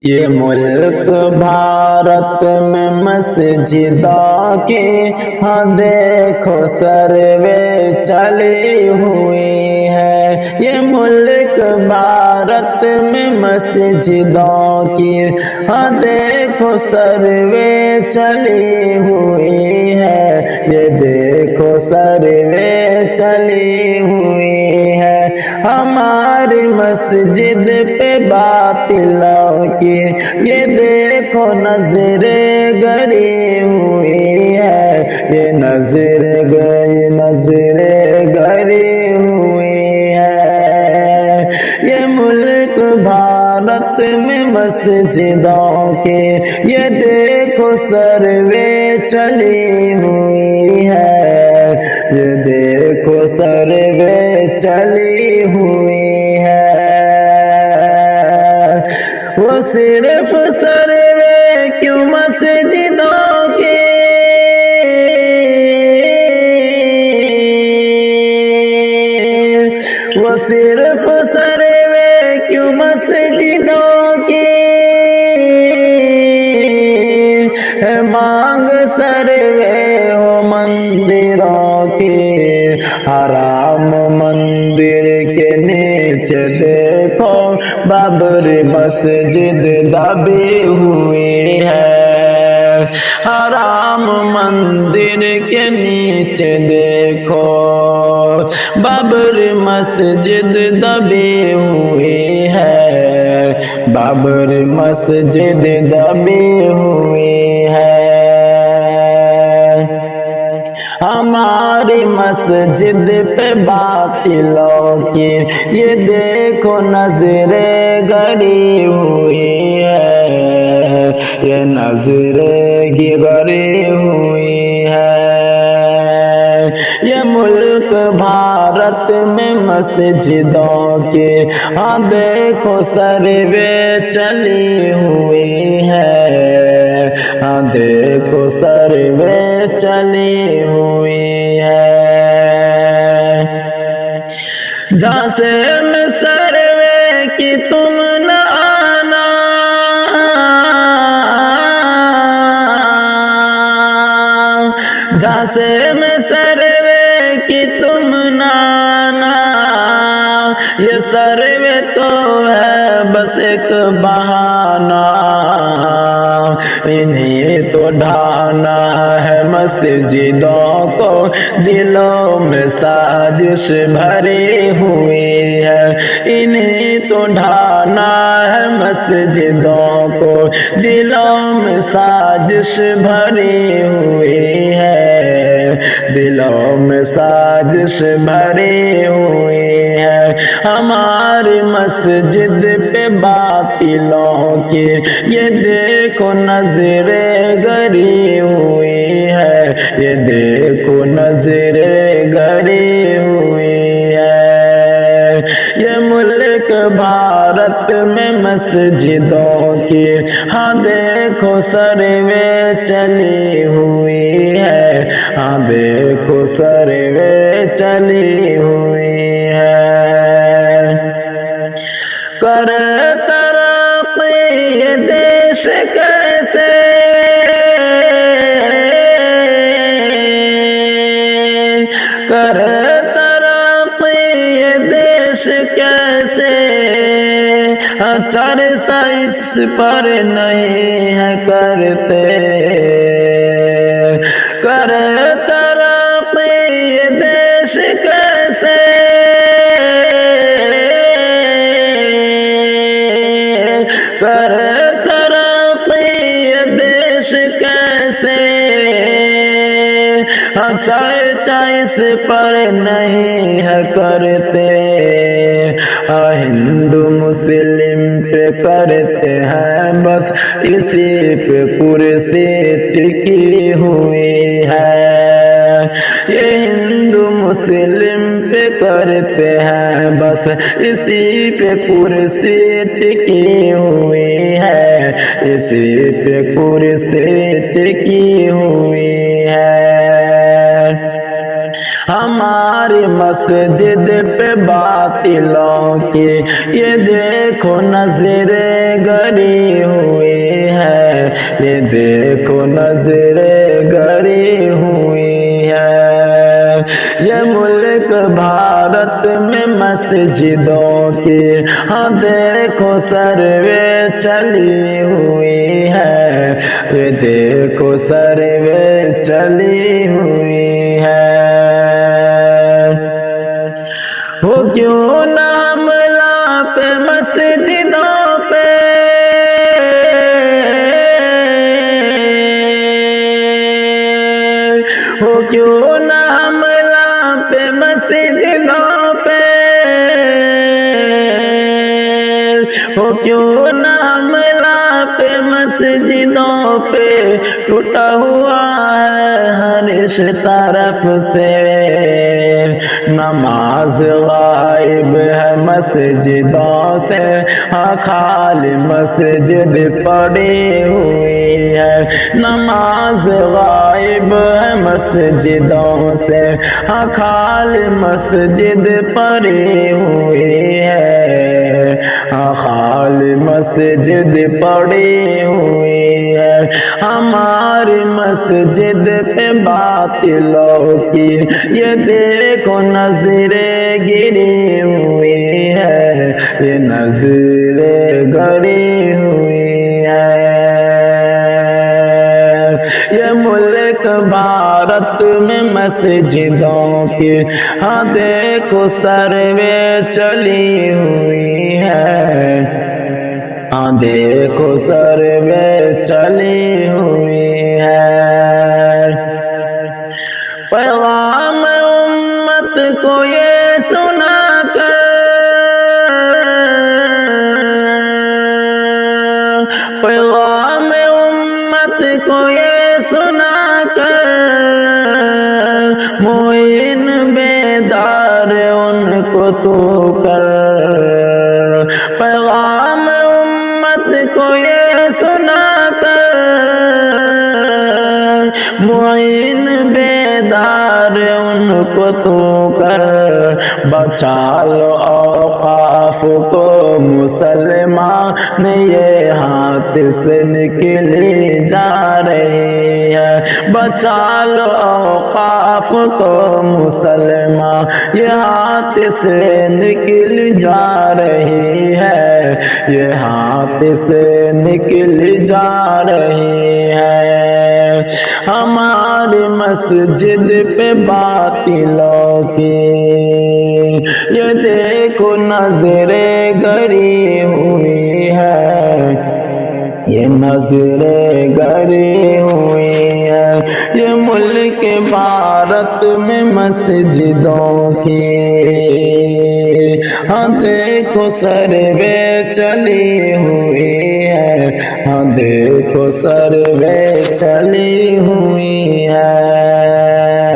یہ ملک بھارت میں مسجدوں کی ہاں دیکھو سروے چلی ہوئی ہے۔ یہ ملک بھارت میں مسجدوں کی ہاں دیکھو سروے چلی ہوئی ہے۔ یہ دیکھو سروے چلی ہوئی ہے۔ ہماری مسجد پہ باطلوں کی یہ دیکھو نظر گری ہوئی ہے۔ یہ نظر گری ہوئی ہے۔ یہ ملک بھارت میں مسجدوں کے یہ دیکھو سروے چلی ہوئی ہے۔ یہ دیکھو سروے چلی ہوئی ہے۔ وہ صرف سروے کیوں مسجدوں کی، وہ صرف سروے کیوں مسجدوں کی ہے، مانگ سروے ہو مندروں کی۔ حرام مندر کے نیچے دیکھو بابری مسجد دبی ہوئی ہے۔ حرام مندر کے نیچے دیکھو بابری مسجد دبی ہوئی ہے۔ بابری مسجد دبی ہوئی ہے۔ ہماری مسجد پہ باطلوں کی یہ دیکھو نظر گری ہوئی ہے۔ یہ نظر گری ہوئی ہے۔ یہ ملک بھارت میں مسجدوں کی ہاں دیکھو سروے چلی ہوئی ہے۔ ہاں دیکھو سروے چلی ہوئی ہے۔ جہاں سے میں سروے کی تم نہ آنا، جہاں سے میں سروے کی تم نہ آنا، یہ سروے تو ہے بس ایک بہانہ، انہیں تو ڈھانا ہے مسجدوں کو، دلوں میں سازش بھری ہوئی ہے۔ انہیں تو ڈھانا ہے مسجدوں کو، دلوں میں سازش بھری ہوئی ہے۔ دلوں میں سازش بھری ہوئی ہے۔ ہماری مسجد پہ باطلوں کی یہ دیکھو نظر گری ہوئی ہے۔ یہ دیکھو نظر گری ہوئی ہے۔ یہ ملک بھارت میں مسجدوں کی ہاں دیکھو سروے چلی ہوئی ہے۔ ہاں دیکھو سروے چلی ہوئی ہے۔ کر ترقی یہ دیش کیسے، کر ترقی یہ دیش کیسے، چرچا اس پر نہیں ہے کرتے، کر ترقی یہ دیش کیسے، کر ترقی یہ دیش کیسے، چرچا اس پر نہیں ہے کرتے، ہندو مسلم پہ کرتے ہیں بس اسی پہ کرسی ٹکی ہوئی ہے۔ یہ ہندو مسلم پہ کرتے ہیں بس اسی پہ کرسی ٹکی ہوئی ہے۔ اسی پہ کرسی ٹکی ہوئی ہے۔ ہماری مسجد پہ باطلوں کی یہ دیکھو نظریں گڑی ہوئی ہے، یہ دیکھو نظریں گڑی ہوئی ہے۔ یہ ملک بھارت میں مسجدوں کی ہاں دیکھو سروے چلی ہوئی ہے، یہ دیکھو سروے چلی ہوئی ہے۔ وہ کیوں نہ حملہ پہ مسجدوں پہ، وہ کیوں نہ حملہ پہ مسجدوں پہ، وہ کیوں نہ حملہ پہ مسجدوں پہ، ٹوٹا ہوا ہے ہر اس طرف سے، نماز غائب ہے مسجدوں سے، ہاں خالی مسجد پڑی ہوئی ہے، نماز غائب ہے مسجدوں سے، ہاں خالی مسجد پڑی ہوئی ہے، ہاں خالی مسجد پڑی ہوئی ہے۔ ہماری مسجد پہ باطلوں کی یہ دیکھو نظریں گری ہوئی ہے، یہ نظریں گری ہوئی ہے۔ یہ ملک بھارت میں مسجدوں کی ہاں دیکھو سروے چلی ہوئی ہے، ہاں دیکھو سروے چلی ہوئی ہے۔ پیغام امت کو یہ سنا کر، پیغام امت کو یہ سنا کر، معین بیدار ان کو تو کر، پیغام امت کو یہ سنا کر، معین بیدار ان کو تو کر، بچا لو اوقاف کو مسلمان یہ ہاتھ سے نکلی جا رہی ہے، بچا لو اوقاف کو مسلمان یہ ہاتھ سے نکل جا رہی ہے، یہ ہاتھ سے نکل جا رہی ہے۔ ہماری مسجد پہ باطلوں کی یہ دیکھو نظریں گری ہوئی ہے، یہ نظریں گری ہوئی ہے۔ یہ ملک بھارت میں مسجدوں کی ہاں دیکھو سروے چلی ہوئی ہے، ہاں دیکھو سروے چلی ہوئی ہے۔